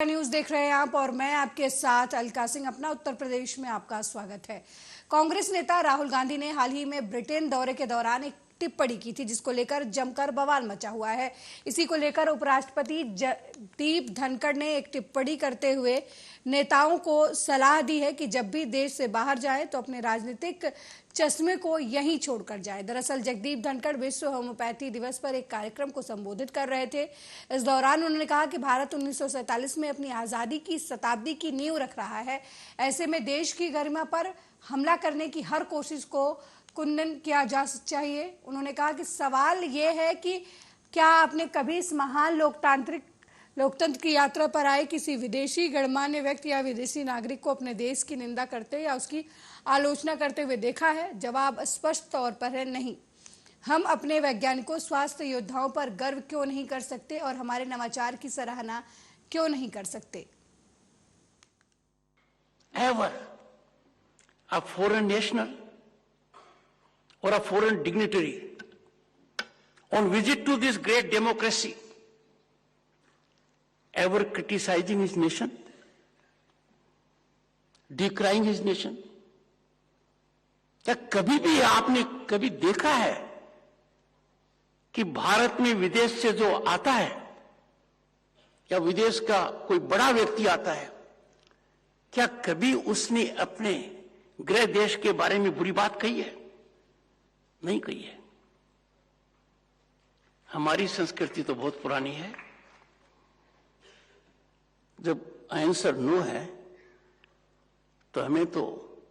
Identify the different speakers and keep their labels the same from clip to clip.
Speaker 1: News देख रहे हैं आप और मैं आपके साथ अलका सिंह। अपना उत्तर प्रदेश में आपका स्वागत है। कांग्रेस नेता राहुल गांधी ने हाल ही में ब्रिटेन दौरे के दौरान एक टिप्पणी की थी जिसको लेकर जमकर बवाल मचा हुआ है। इसी को लेकर उपराष्ट्रपति जगदीप धनखड़ ने एक टिप्पणी करते हुए नेताओं को सलाह दी है कि जब भी देश से बाहर जाए तो अपने राजनीतिक चश्मे को यहीं छोड़कर जाए। दरअसल जगदीप धनखड़ विश्व होम्योपैथी दिवस पर एक कार्यक्रम को संबोधित कर रहे थे। इस दौरान उन्होंने कहा कि भारत 1947 में अपनी आजादी की शताब्दी की नींव रख रहा है। ऐसे में देश की गरिमा पर हमला करने की हर कोशिश को कुंदन किया जा चाहिए। उन्होंने कहा कि सवाल ये है कि क्या आपने कभी इस महान लोकतंत्र की यात्रा पर आए किसी विदेशी गणमान्य व्यक्ति या विदेशी नागरिक को अपने देश की निंदा करते या उसकी आलोचना करते हुए देखा है? जवाब स्पष्ट तौर पर है नहीं। हम अपने वैज्ञानिकों, स्वास्थ्य योद्धाओं पर गर्व क्यों नहीं कर सकते और हमारे नवाचार की सराहना क्यों नहीं कर सकते?
Speaker 2: Ever a foreign national or a foreign dignitary on visit to this great democracy ever criticizing his nation, decrying his nation? क्या कभी भी आपने कभी देखा है कि भारत में विदेश से जो आता है या विदेश का कोई बड़ा व्यक्ति आता है, क्या कभी उसने अपने गृह देश के बारे में बुरी बात कही है? नहीं कही है। हमारी संस्कृति तो बहुत पुरानी है। जब आंसर नो है तो हमें तो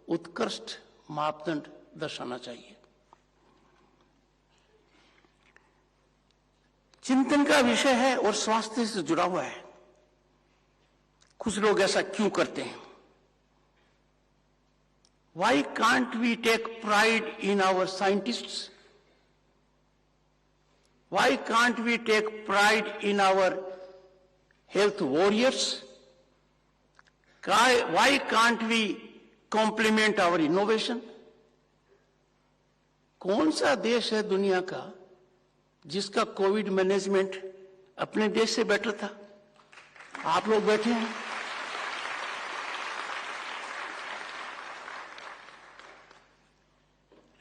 Speaker 2: उत्कृष्ट मापदंड दर्शाना चाहिए। चिंतन का विषय है और स्वास्थ्य से जुड़ा हुआ है। कुछ लोग ऐसा क्यों करते हैं? Why can't we take pride in our scientists? Why can't we take pride in our health warriors? Why can't we compliment our innovation? कौन सा देश है दुनिया का जिसका कोविड मैनेजमेंट अपने देश से बेटर था? आप लोग बैठे हैं।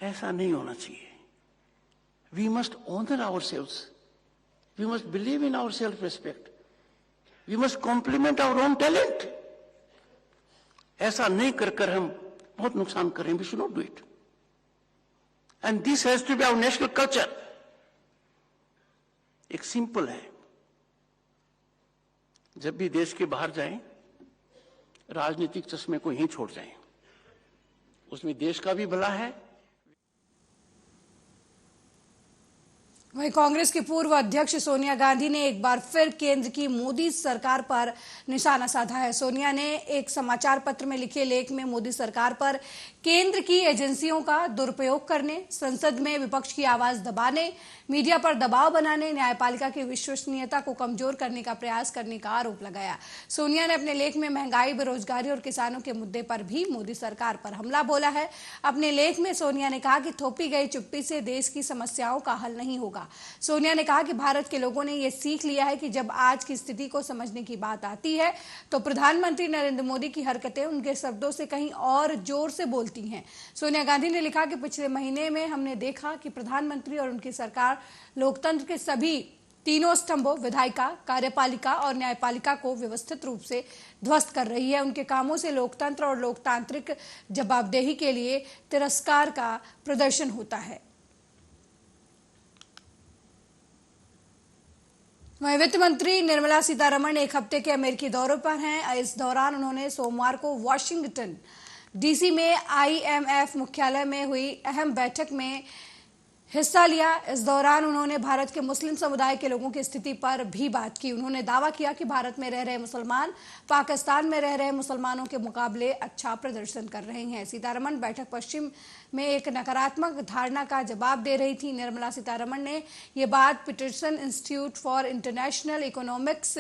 Speaker 2: ऐसा नहीं होना चाहिए। We must honor ourselves. We must believe in our self-respect. We must compliment our own talent. ऐसा नहीं कर हम बहुत नुकसान कर रहे हैं। We should not do it. And this has to be our national culture. एक सिंपल है, जब भी देश के बाहर जाएं, राजनीतिक चश्मे को यहीं छोड़ जाएं। उसमें देश का भी भला है।
Speaker 1: वहीं कांग्रेस की पूर्व अध्यक्ष सोनिया गांधी ने एक बार फिर केंद्र की मोदी सरकार पर निशाना साधा है। सोनिया ने एक समाचार पत्र में लिखे लेख में मोदी सरकार पर केंद्र की एजेंसियों का दुरुपयोग करने, संसद में विपक्ष की आवाज दबाने, मीडिया पर दबाव बनाने, न्यायपालिका की विश्वसनीयता को कमजोर करने का प्रयास करने का आरोप लगाया। सोनिया ने अपने लेख में महंगाई, बेरोजगारी और किसानों के मुद्दे पर भी मोदी सरकार पर हमला बोला है। अपने लेख में सोनिया ने कहा कि थोपी गई चुप्पी से देश की समस्याओं का हल नहीं होगा। सोनिया ने कहा कि भारत के लोगों ने यह सीख लिया है कि जब आज की स्थिति को समझने की बात आती है तो प्रधानमंत्री नरेंद्र मोदी की हरकतें उनके शब्दों से कहीं और जोर से बोलती हैं। सोनिया गांधी ने लिखा कि पिछले महीने में हमने देखा कि प्रधानमंत्री और उनकी सरकार लोकतंत्र के सभी तीनों स्तंभों, विधायिका, कार्यपालिका और न्यायपालिका को व्यवस्थित रूप से ध्वस्त कर रही है। उनके कामों से लोकतंत्र और लोकतांत्रिक जवाबदेही के लिए तिरस्कार का प्रदर्शन होता है। वहीं वित्त मंत्री निर्मला सीतारमण एक हफ्ते के अमेरिकी दौरे पर हैं। इस दौरान उन्होंने सोमवार को वाशिंगटन डीसी में IMF मुख्यालय में हुई अहम बैठक में हिस्सा लिया। इस दौरान उन्होंने भारत के मुस्लिम समुदाय के लोगों की स्थिति पर भी बात की। उन्होंने दावा किया कि भारत में रह रहे मुसलमान पाकिस्तान में रह रहे मुसलमानों के मुकाबले अच्छा प्रदर्शन कर रहे हैं। सीतारमण बैठक पश्चिम में एक नकारात्मक धारणा का जवाब दे रही थी। निर्मला सीतारमण ने ये बात Peterson Institute for International Economics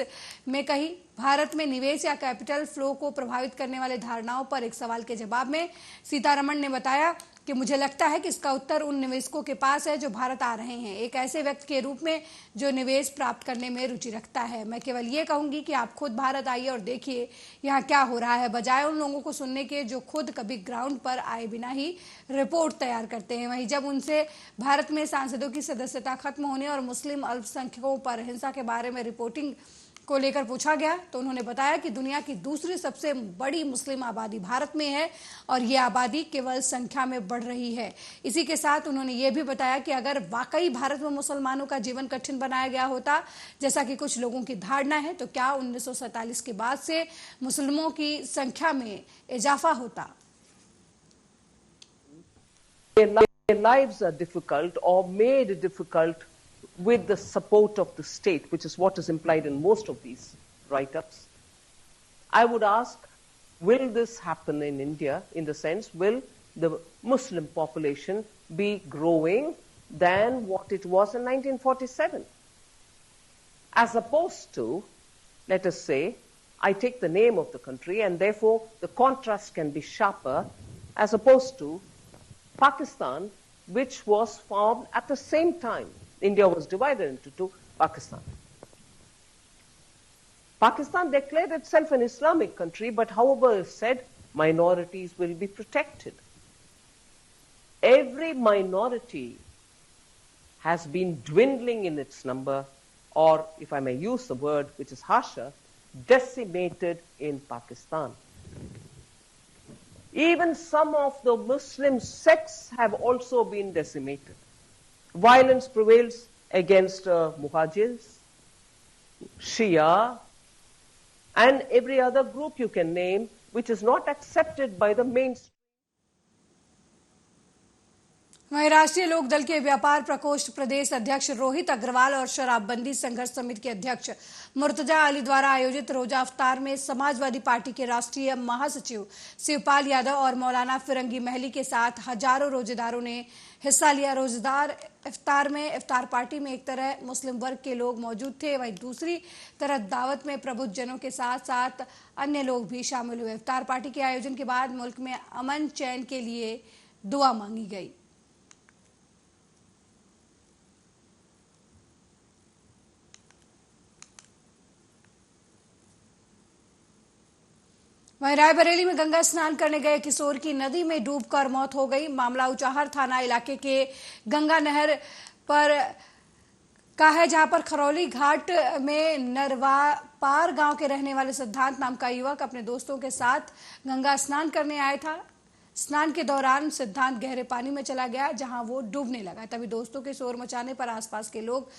Speaker 1: में कही। भारत में निवेश या कैपिटल फ्लो को प्रभावित करने वाले धारणाओं पर एक सवाल के जवाब में सीतारमण ने बताया कि मुझे लगता है कि इसका उत्तर उन निवेशकों के पास है जो भारत आ रहे हैं, एक ऐसे व्यक्ति के रूप में जो निवेश प्राप्त करने में रुचि रखता है। मैं केवल ये कहूंगी कि आप खुद भारत आइए और देखिए यहाँ क्या हो रहा है, बजाय उन लोगों को सुनने के जो खुद कभी ग्राउंड पर आए बिना ही रिपोर्ट तैयार करते हैं। वहीं जब उनसे भारत में सांसदों की सदस्यता खत्म होने और मुस्लिम अल्पसंख्यकों पर हिंसा के बारे में रिपोर्टिंग को लेकर पूछा गया तो उन्होंने बताया कि दुनिया की दूसरी सबसे बड़ी मुस्लिम आबादी भारत में है और ये आबादी केवल संख्या में बढ़ रही है। इसी के साथ उन्होंने ये भी बताया कि अगर वाकई भारत में मुसलमानों का जीवन कठिन बनाया गया होता, जैसा कि कुछ लोगों की धारणा है, तो क्या 1947 के बाद से मुस्लिमों की संख्या में इजाफा होता।
Speaker 3: Their lives are difficult or made difficult with the support of the state, which is what is implied in most of these write-ups. I would ask, will this happen in India, in the sense, will the Muslim population be growing than what it was in 1947? As opposed to, let us say, I take the name of the country and therefore the contrast can be sharper, as opposed to Pakistan, which was formed at the same time. India was divided into two, Pakistan. Pakistan declared itself an Islamic country, but however is said, minorities will be protected. Every minority has been dwindling in its number, or if I may use the word which is harsher, decimated in Pakistan. Even some of the Muslim sects have also been decimated. Violence prevails against Muhajirs, Shia, and every other group you can name, which is not accepted by the mainstream.
Speaker 1: वहीं राष्ट्रीय लोकदल के व्यापार प्रकोष्ठ प्रदेश अध्यक्ष रोहित अग्रवाल और शराबबंदी संघर्ष समिति के अध्यक्ष मुर्तजा अली द्वारा आयोजित रोजा अफ्तार में समाजवादी पार्टी के राष्ट्रीय महासचिव शिवपाल यादव और मौलाना फिरंगी महली के साथ हजारों रोजेदारों ने हिस्सा लिया। रोजेदार इफ्तार में इफ्तार पार्टी में एक तरह मुस्लिम वर्ग के लोग मौजूद थे, वहीं दूसरी तरफ दावत में प्रबुद्ध जनों के साथ साथ अन्य लोग भी शामिल हुए। इफ्तार पार्टी के आयोजन के बाद मुल्क में अमन चैन के लिए दुआ मांगी गई। वहीं रायबरेली में गंगा स्नान करने गए किशोर की नदी में डूबकर मौत हो गई। मामला ऊंचाहार थाना इलाके के गंगा नहर पर का है, जहां पर खरौली घाट में नरवापार गांव के रहने वाले सिद्धांत नाम का युवक अपने दोस्तों के साथ गंगा स्नान करने आया था। स्नान के दौरान सिद्धांत गहरे पानी में चला गया, जहां वो डूबने लगा। तभी दोस्तों के शोर मचाने पर आसपास के लोग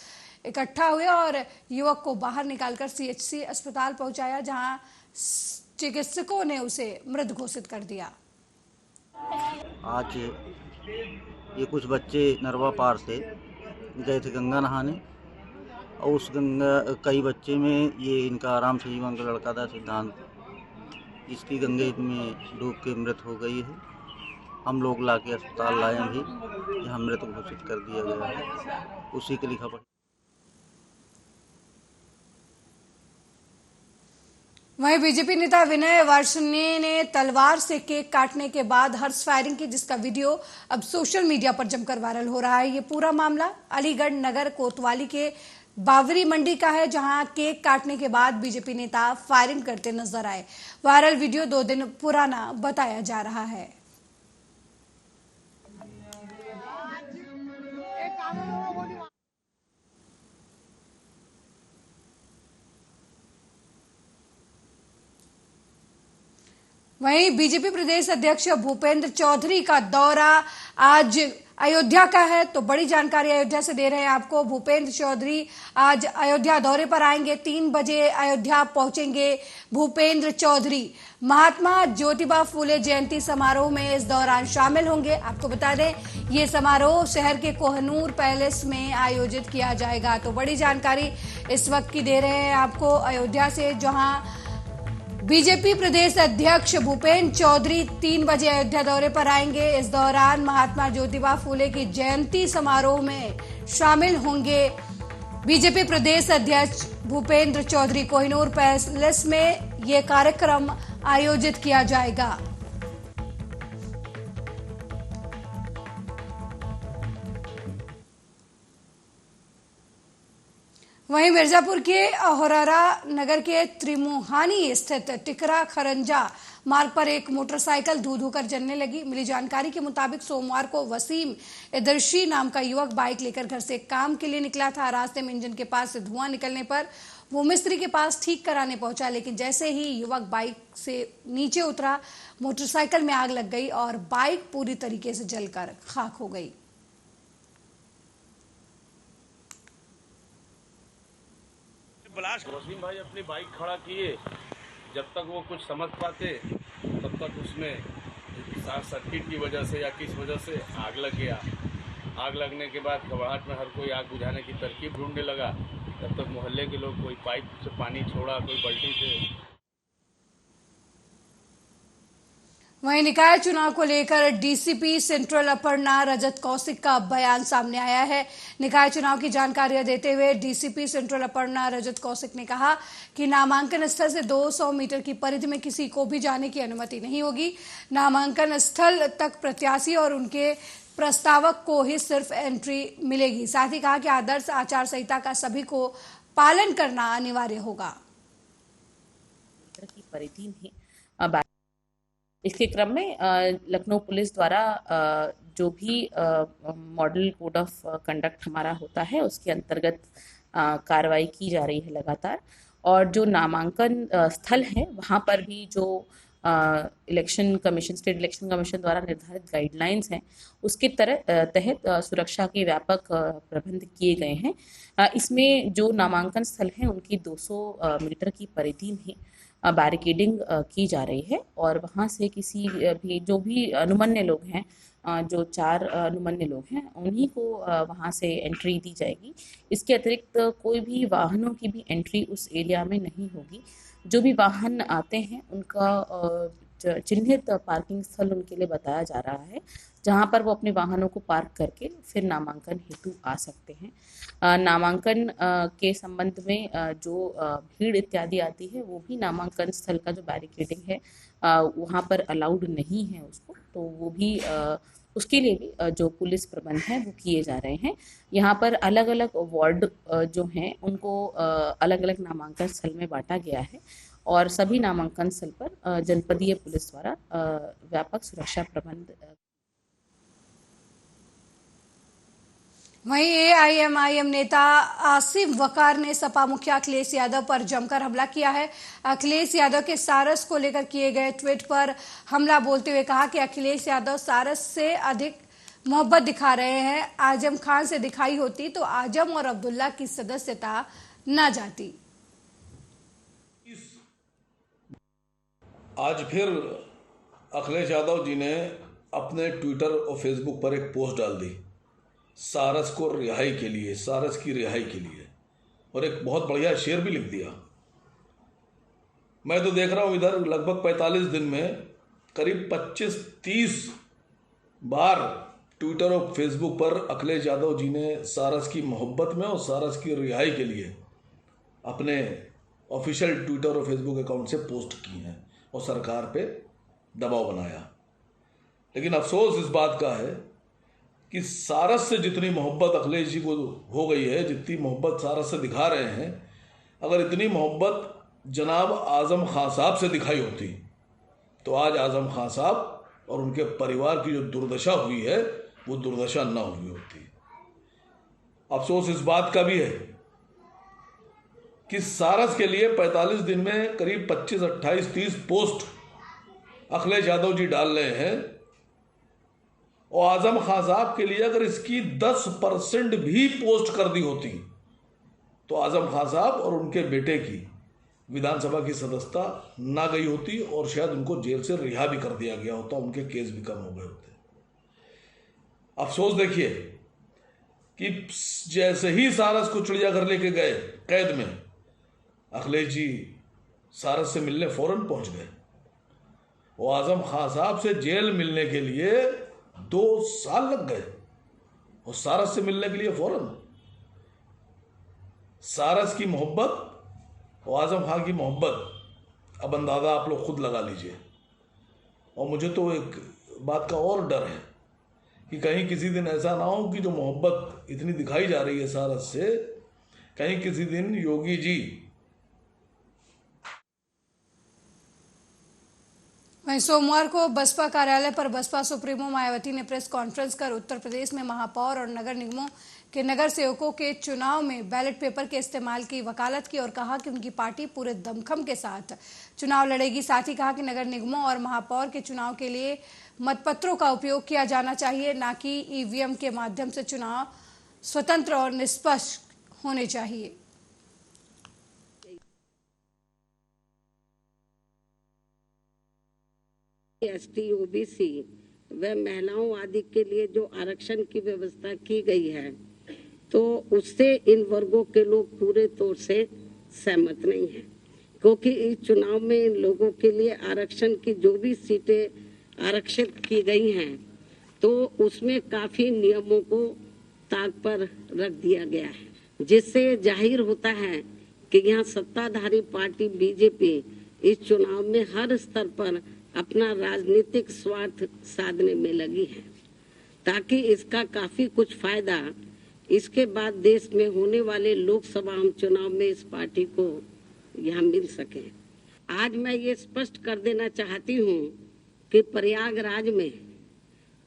Speaker 1: इकट्ठा हुए और युवक को बाहर निकालकर सीएचसी अस्पताल पहुंचाया, जहां चिकित्सकों ने उसे मृत घोषित कर दिया।
Speaker 4: आज ये कुछ बच्चे नरवा पार से गए थे गंगा नहाने और उस गंगा कई बच्चे में ये इनका राम संजीवन का लड़का था सिद्धांत, इसकी गंगे में डूब के मृत हो गई है। हम लोग लाके अस्पताल लाए भी, यहाँ मृत घोषित कर दिया गया है। उसी के लिए खबर।
Speaker 1: वहीं बीजेपी नेता विनय वार्ष्णेय ने तलवार से केक काटने के बाद हर्ष फायरिंग की, जिसका वीडियो अब सोशल मीडिया पर जमकर वायरल हो रहा है। ये पूरा मामला अलीगढ़ नगर कोतवाली के बावरी मंडी का है, जहां केक काटने के बाद बीजेपी नेता फायरिंग करते नजर आए। वायरल वीडियो 2 दिन पुराना बताया जा रहा है। वहीं बीजेपी प्रदेश अध्यक्ष भूपेंद्र चौधरी का दौरा आज अयोध्या का है, तो बड़ी जानकारी अयोध्या से दे रहे हैं आपको। भूपेंद्र चौधरी आज अयोध्या दौरे पर आएंगे, 3 बजे अयोध्या पहुंचेंगे भूपेंद्र चौधरी। महात्मा ज्योतिबा फूले जयंती समारोह में इस दौरान शामिल होंगे। आपको बता दें, ये समारोह शहर के कोहनूर पैलेस में आयोजित किया जाएगा। तो बड़ी जानकारी इस वक्त की दे रहे हैं आपको अयोध्या से, जहां बीजेपी प्रदेश अध्यक्ष भूपेंद्र चौधरी 3 बजे अयोध्या दौरे पर आएंगे। इस दौरान महात्मा ज्योतिबा फूले की जयंती समारोह में शामिल होंगे बीजेपी प्रदेश अध्यक्ष भूपेंद्र चौधरी। कोहिनूर पैलेस में ये कार्यक्रम आयोजित किया जाएगा। वहीं मिर्जापुर के अहोरारा नगर के त्रिमुहानी स्थित टिकरा खरंजा मार्ग पर एक मोटरसाइकिल धू धू कर जलने लगी। मिली जानकारी के मुताबिक सोमवार को वसीम इदर्शी नाम का युवक बाइक लेकर घर से काम के लिए निकला था। रास्ते में इंजन के पास से धुआं निकलने पर वो मिस्त्री के पास ठीक कराने पहुंचा, लेकिन जैसे ही युवक बाइक से नीचे उतरा, मोटरसाइकिल में आग लग गई और बाइक पूरी तरीके से जलकर खाक हो गई।
Speaker 5: वसीम भाई अपनी बाइक खड़ा किए, जब तक वो कुछ समझ पाते तब तक उसमें शॉर्ट सर्किट की वजह से या किस वजह से आग लग गया। आग लगने के बाद घबराहट में हर कोई आग बुझाने की तरकीब ढूंढने लगा। तब तक मोहल्ले के लोग कोई पाइप से पानी छोड़ा, कोई बाल्टी से।
Speaker 1: वहीं निकाय चुनाव को लेकर डीसीपी सेंट्रल अपर्णा रजत कौशिक का बयान सामने आया है। निकाय चुनाव की जानकारी देते हुए डीसीपी सेंट्रल अपर्णा रजत कौशिक ने कहा कि नामांकन स्थल से 200 मीटर की परिधि में किसी को भी जाने की अनुमति नहीं होगी। नामांकन स्थल तक प्रत्याशी और उनके प्रस्तावक को ही सिर्फ एंट्री मिलेगी। साथ ही कहा कि आदर्श आचार संहिता का सभी को पालन करना अनिवार्य होगा।
Speaker 6: की परिधि में इसके क्रम में लखनऊ पुलिस द्वारा जो भी मॉडल कोड ऑफ कंडक्ट हमारा होता है उसके अंतर्गत कार्रवाई की जा रही है लगातार। और जो नामांकन स्थल है वहाँ पर भी जो election commission, state election commission द्वारा निर्धारित गाइडलाइंस हैं उसके तहत सुरक्षा के व्यापक प्रबंध किए गए हैं। इसमें जो नामांकन स्थल हैं उनकी 200 मीटर की परिधि में बैरिकेडिंग की जा रही है और वहाँ से किसी भी जो भी अनुमन्य लोग हैं, जो 4 अनुमन्य लोग हैं, उन्हीं को वहाँ से एंट्री दी जाएगी। इसके अतिरिक्त कोई भी वाहनों की भी एंट्री उस एरिया में नहीं होगी। जो भी वाहन आते हैं उनका चिन्हित पार्किंग स्थल उनके लिए बताया जा रहा है, जहां पर वो अपने वाहनों को पार्क करके फिर नामांकन हेतु आ सकते हैं। नामांकन के संबंध में जो भीड़ इत्यादि आती है वो भी नामांकन स्थल का जो बैरिकेडिंग है वहां पर अलाउड नहीं है उसको, तो वो भी उसके लिए भी जो पुलिस प्रबंध हैं वो किए जा रहे हैं। यहाँ पर अलग अलग वार्ड जो हैं उनको अलग अलग नामांकन स्थल में बांटा गया है और सभी नामांकन स्थल पर जनपदीय पुलिस द्वारा व्यापक सुरक्षा प्रबंध।
Speaker 1: वहीं एआईएमआईएम नेता आसिफ वकार ने सपा मुखिया अखिलेश यादव पर जमकर हमला किया है। अखिलेश यादव के सारस को लेकर किए गए ट्वीट पर हमला बोलते हुए कहा कि अखिलेश यादव सारस से अधिक मोहब्बत दिखा रहे हैं। आजम खान से दिखाई होती तो आजम और अब्दुल्ला की सदस्यता न जाती।
Speaker 7: आज फिर अखिलेश यादव जी ने अपने ट्विटर और फेसबुक पर एक पोस्ट डाल दी सारस को रिहाई के लिए, सारस की रिहाई के लिए, और एक बहुत बढ़िया शेर भी लिख दिया। मैं तो देख रहा हूँ इधर लगभग 45 दिन में करीब 25-30 बार ट्विटर और फेसबुक पर अखिलेश यादव जी ने सारस की मोहब्बत में और सारस की रिहाई के लिए अपने ऑफिशियल ट्विटर और फेसबुक अकाउंट से पोस्ट की हैं और सरकार पे दबाव बनाया। लेकिन अफसोस इस बात का है कि सारस से जितनी मोहब्बत अखिलेश जी को हो गई है, जितनी मोहब्बत सारस से दिखा रहे हैं, अगर इतनी मोहब्बत जनाब आजम खान साहब से दिखाई होती तो आज आजम खान साहब और उनके परिवार की जो दुर्दशा हुई है वो दुर्दशा न हुई होती। अफसोस इस बात का भी है कि सारस के लिए 45 दिन में करीब 25, 28, 30 पोस्ट अखिलेश यादव जी डाल रहे हैं और आजम खान साहब के लिए अगर इसकी 10% भी पोस्ट कर दी होती तो आजम खान साहब और उनके बेटे की विधानसभा की सदस्यता ना गई होती और शायद उनको जेल से रिहा भी कर दिया गया होता, उनके केस भी कम हो गए होते। अफसोस देखिए कि जैसे ही सारस को चिड़ियाघर लेके गए कैद में, अखिलेश जी सारस से मिलने फौरन पहुंच गए और आजम खान साहब से जेल मिलने के लिए 2 साल लग गए और सारस से मिलने के लिए फौरन। सारस की मोहब्बत और आजम खान की मोहब्बत अब अंदाजा आप लोग खुद लगा लीजिए। और मुझे तो एक बात का और डर है कि कहीं किसी दिन ऐसा ना हो कि जो मोहब्बत इतनी दिखाई जा रही है सारस से, कहीं किसी दिन योगी जी
Speaker 1: वहीं सोमवार को बसपा कार्यालय पर बसपा सुप्रीमो मायावती ने प्रेस कॉन्फ्रेंस कर उत्तर प्रदेश में महापौर और नगर निगमों के नगर सेवकों के चुनाव में बैलेट पेपर के इस्तेमाल की वकालत की और कहा कि उनकी पार्टी पूरे दमखम के साथ चुनाव लड़ेगी। साथ ही कहा कि नगर निगमों और महापौर के चुनाव के लिए मतपत्रों का उपयोग किया जाना चाहिए, न कि ईवीएम के माध्यम से चुनाव स्वतंत्र और निष्पक्ष होने चाहिए।
Speaker 8: एसटी, ओबीसी व महिलाओं आदि के लिए जो आरक्षण की व्यवस्था की गई है, तो उससे इन वर्गों के लोग पूरे तौर से सहमत नहीं हैं, क्योंकि इस चुनाव में इन लोगों के लिए आरक्षण की जो भी सीटें आरक्षित की गई हैं, तो उसमें काफी नियमों को ताक पर रख दिया गया है, जिससे जाहिर होता है कि यहाँ सत्ताधारी पार्टी बीजेपी इस चुनाव में हर स्तर पर अपना राजनीतिक स्वार्थ साधने में लगी है, ताकि इसका काफी कुछ फायदा इसके बाद देश में होने वाले लोकसभा चुनाव में इस पार्टी को यहाँ मिल सके। आज मैं ये स्पष्ट कर देना चाहती हूँ कि प्रयागराज में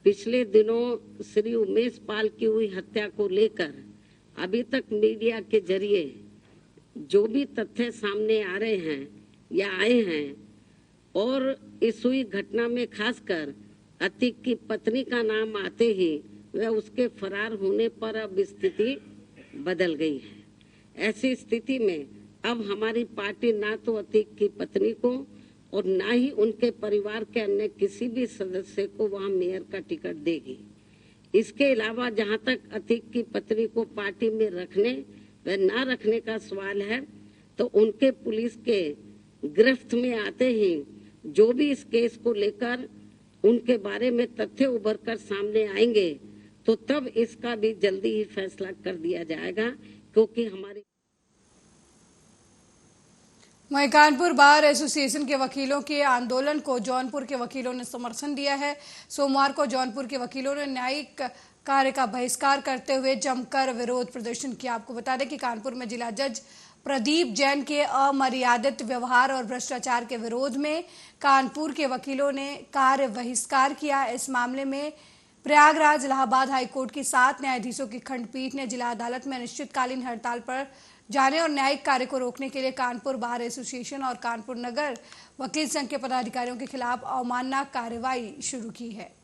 Speaker 8: पिछले दिनों श्री उमेश पाल की हुई हत्या को लेकर अभी तक मीडिया के जरिए जो भी तथ्य सामने आ रहे हैं या आए हैं, और इस हुई घटना में खासकर अतीक की पत्नी का नाम आते ही वह उसके फरार होने पर अब स्थिति बदल गई है। ऐसी स्थिति में अब हमारी पार्टी ना तो अतीक की पत्नी को और ना ही उनके परिवार के अन्य किसी भी सदस्य को वहां मेयर का टिकट देगी। इसके अलावा जहां तक अतीक की पत्नी को पार्टी में रखने व ना रखने का सवाल है, तो उनके पुलिस के गिरफ्त में आते ही जो भी इस केस को लेकर उनके बारे में तथ्य उभर कर सामने आएंगे, तो तब इसका भी जल्दी ही फैसला कर दिया जाएगा, क्योंकि हमारी
Speaker 1: वहीं कानपुर बार एसोसिएशन के वकीलों के आंदोलन को जौनपुर के वकीलों ने समर्थन दिया है। सोमवार को जौनपुर के वकीलों ने न्यायिक कार्य का बहिष्कार करते हुए जमकर विरोध प्रदर्शन किया। आपको बता दें कि कानपुर में जिला जज प्रदीप जैन के अमर्यादित व्यवहार और भ्रष्टाचार के विरोध में कानपुर के वकीलों ने कार्य बहिष्कार किया। इस मामले में प्रयागराज इलाहाबाद हाईकोर्ट की 7 न्यायाधीशों की खंडपीठ ने जिला अदालत में अनिश्चितकालीन हड़ताल पर जाने और न्यायिक कार्य को रोकने के लिए कानपुर बार एसोसिएशन और कानपुर नगर वकील संघ के पदाधिकारियों के खिलाफ अवमानना कार्रवाई शुरू की है।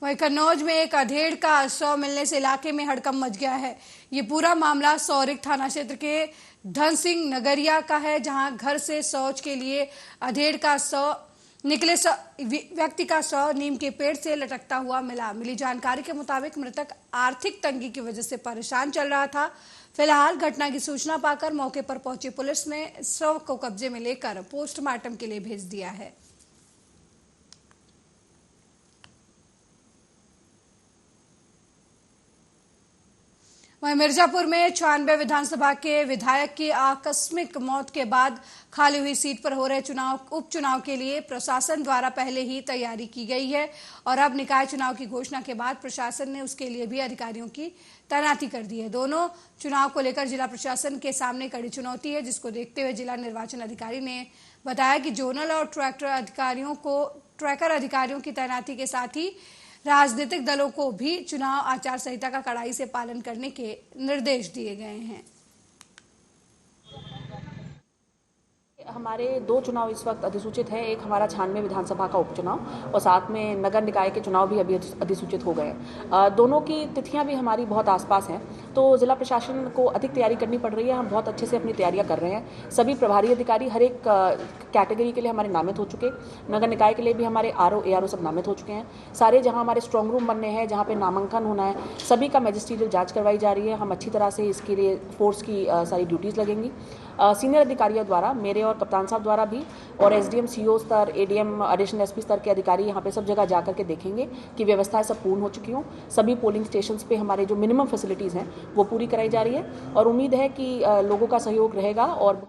Speaker 1: वहीं कन्नौज में एक अधेड़ का शव मिलने से इलाके में हड़कंप मच गया है। ये पूरा मामला सौरिक थाना क्षेत्र के धन सिंह नगरिया का है, जहां घर से शौच के लिए अधेड़ का शव निकले व्यक्ति का शव नीम के पेड़ से लटकता हुआ मिला। मिली जानकारी के मुताबिक मृतक आर्थिक तंगी की वजह से परेशान चल रहा था। फिलहाल घटना की सूचना पाकर मौके पर पहुंची पुलिस ने शव को कब्जे में लेकर पोस्टमार्टम के लिए भेज दिया है। वहीं मिर्जापुर में 96 विधानसभा के विधायक की आकस्मिक मौत के बाद खाली हुई सीट पर हो रहे उपचुनाव के लिए प्रशासन द्वारा पहले ही तैयारी की गई है और अब निकाय चुनाव की घोषणा के बाद प्रशासन ने उसके लिए भी अधिकारियों की तैनाती कर दी है। दोनों चुनाव को लेकर जिला प्रशासन के सामने कड़ी चुनौती है, जिसको देखते हुए जिला निर्वाचन अधिकारी ने बताया कि जोनल और ट्रैकर अधिकारियों की तैनाती के साथ ही राजनीतिक दलों को भी चुनाव आचार संहिता का कड़ाई से पालन करने के निर्देश दिए गए हैं।
Speaker 9: हमारे 2 चुनाव इस वक्त अधिसूचित है, एक हमारा 96 विधानसभा का उपचुनाव और साथ में नगर निकाय के चुनाव भी अभी अधिसूचित हो गए हैं। दोनों की तिथियां भी हमारी बहुत आसपास हैं, तो जिला प्रशासन को अधिक तैयारी करनी पड़ रही है। हम बहुत अच्छे से अपनी तैयारियां कर रहे हैं। सभी प्रभारी अधिकारी हर एक कैटेगरी के लिए हमारे नामित हो चुके, नगर निकाय के लिए भी हमारे आरओ एआरओ सब नामित हो चुके हैं। सारे जहाँ हमारे स्ट्रॉन्ग रूम बनने हैं, जहाँ पे नामांकन होना है, सभी का मैजिस्ट्रियल जाँच करवाई जा रही है। हम अच्छी तरह से इसके लिए फोर्स की सारी ड्यूटीज़ लगेंगी। सीनियर अधिकारियों द्वारा, मेरे और कप्तान साहब द्वारा भी, और एसडीएम सीओ स्तर, एडीएम, एडिशनल एसपी स्तर के अधिकारी यहाँ पे सब जगह जाकर के देखेंगे कि व्यवस्थाएं सब पूर्ण हो चुकी हों। सभी पोलिंग स्टेशंस पे हमारे जो मिनिमम फैसिलिटीज़ हैं वो पूरी कराई जा रही है और उम्मीद है कि लोगों का सहयोग रहेगा। और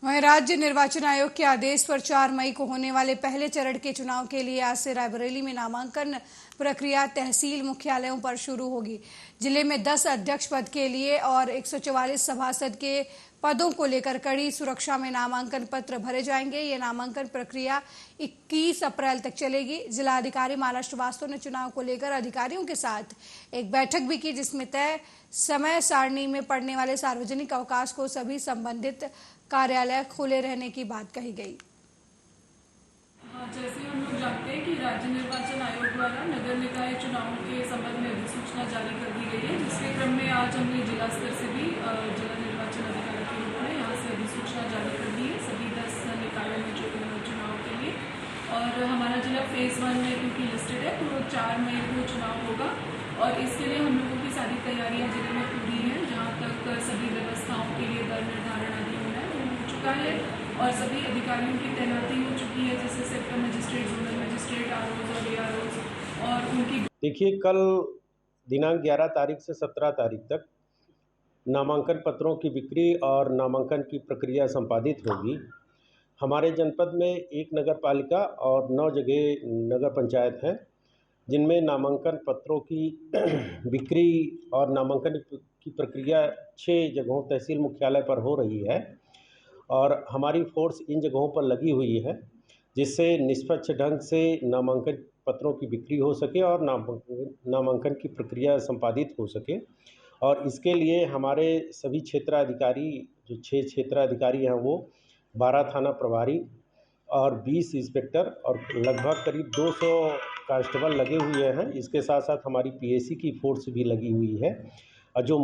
Speaker 1: वहीं राज्य निर्वाचन आयोग के आदेश पर 4 मई को होने वाले पहले चरण के चुनाव के लिए आज से रायबरेली में नामांकन प्रक्रिया तहसील मुख्यालयों पर शुरू होगी। जिले में 10 अध्यक्ष पद के लिए और 144 सभासद के पदों को लेकर कड़ी सुरक्षा में नामांकन पत्र भरे जाएंगे। ये नामांकन प्रक्रिया 21 अप्रैल तक चलेगी। जिलाधिकारी माला श्रीवास्तव ने चुनाव को लेकर अधिकारियों के साथ एक बैठक भी की, जिसमें तय समय सारणी में पड़ने वाले सार्वजनिक अवकाश को सभी संबंधित कार्यालय खुले रहने की बात कही गई।
Speaker 10: जैसे हम लोग जानते हैं कि राज्य निर्वाचन आयोग द्वारा नगर निकाय चुनावों के संबंध में अधिसूचना जारी कर दी गई है, जिसके क्रम में आज हमने जिला स्तर से भी जिला निर्वाचन अधिकारी के रूप में यहाँ से अधिसूचना जारी कर दी है सभी 10 निकायों में चुनाव के लिए। और हमारा जिला फेज 1 में क्योंकि लिस्टेड है तो 4 मई को चुनाव होगा और इसके लिए हम लोगों की सारी तैयारियाँ जिले में पूरी हैं। जहाँ तक सभी व्यवस्थाओं के लिए दर निर्धारण आदि होना है वो हो चुका है और सभी अधिकारियों की तैनाती हो चुकी है, जैसे sector magistrate, zonal magistrate, ROs और एआरओज और उनकी।
Speaker 11: देखिए, कल दिनांक 11 तारीख से 17 तारीख तक नामांकन पत्रों की बिक्री और नामांकन की प्रक्रिया संपादित होगी। हमारे जनपद में 1 नगर पालिका और 9 जगह नगर पंचायत हैं, जिनमें नामांकन पत्रों की बिक्री और नामांकन की प्रक्रिया 6 जगहों तहसील मुख्यालय पर हो रही है और हमारी फोर्स इन जगहों पर लगी हुई है, जिससे निष्पक्ष ढंग से नामांकन पत्रों की बिक्री हो सके और नामांकन की प्रक्रिया संपादित हो सके। और इसके लिए हमारे सभी क्षेत्राधिकारी, जो 6 क्षेत्राधिकारी हैं, वो 12 थाना प्रभारी और 20 इंस्पेक्टर और लगभग करीब 200 कांस्टेबल लगे हुए हैं। इसके साथ साथ हमारी पीएसी की फोर्स भी लगी हुई है और जो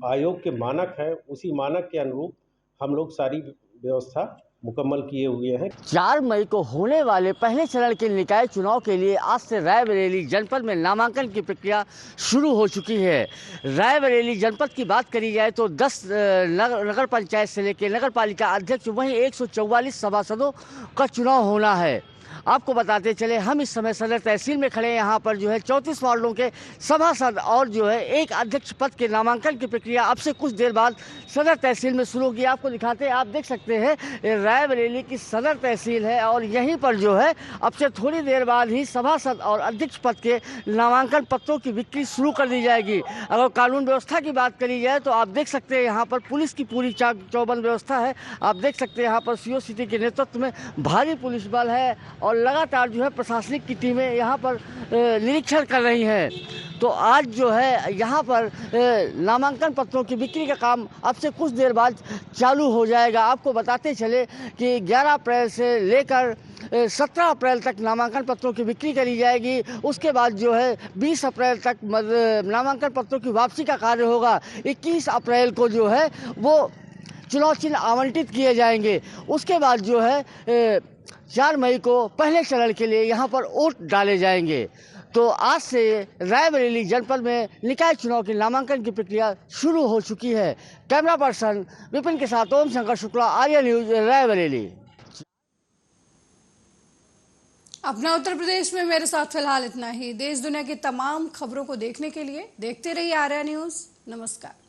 Speaker 11: आयोग के मानक हैं उसी मानक के अनुरूप हम लोग सारी व्यवस्था मुकम्मल किए हुए हैं।
Speaker 12: 4 मई को होने वाले पहले चरण के निकाय चुनाव के लिए आज से रायबरेली जनपद में नामांकन की प्रक्रिया शुरू हो चुकी है। रायबरेली जनपद की बात करी जाए तो 10 नगर पंचायत से लेकर नगर पालिका अध्यक्ष वहीं 144 सभासदों का चुनाव होना है। आपको बताते चले, हम इस समय सदर तहसील में खड़े हैं। यहाँ पर जो है 34 वार्डों के सभासद और जो है एक अध्यक्ष पद के नामांकन की प्रक्रिया अब से कुछ देर बाद सदर तहसील में शुरू होगी। आपको दिखाते हैं, आप देख सकते हैं रायबरेली की सदर तहसील है और यहीं पर जो है अब से थोड़ी देर बाद ही सभासद और अध्यक्ष पद के नामांकन पत्रों की बिक्री शुरू कर दी जाएगी। अगर कानून व्यवस्था की बात करी जाए तो आप देख सकते हैं यहाँ पर पुलिस की पूरी चौबंद व्यवस्था है। आप देख सकते हैं यहाँ पर सीओ सिटी के नेतृत्व में भारी पुलिस बल है और लगातार जो है प्रशासनिक की टीमें यहाँ पर निरीक्षण कर रही हैं। तो आज जो है यहाँ पर नामांकन पत्रों की बिक्री का काम अब से कुछ देर बाद चालू हो जाएगा। आपको बताते चले कि 11 अप्रैल से लेकर 17 अप्रैल तक नामांकन पत्रों की बिक्री करी जाएगी। उसके बाद जो है 20 अप्रैल तक नामांकन पत्रों की वापसी का कार्य होगा। 21 अप्रैल को जो है वो चुनाव चिन्ह आवंटित किए जाएंगे। उसके बाद जो है 4 मई को पहले चरण के लिए यहाँ पर वोट डाले जाएंगे। तो आज से रायबरेली जनपद में निकाय चुनाव की नामांकन की प्रक्रिया शुरू हो चुकी है। कैमरा पर्सन विपिन के साथ ओम शंकर शुक्ला, आर्या न्यूज, रायबरेली।
Speaker 1: अपना उत्तर प्रदेश में मेरे साथ फिलहाल इतना ही। देश दुनिया की तमाम खबरों को देखने के लिए देखते रहिए आर्या न्यूज। नमस्कार।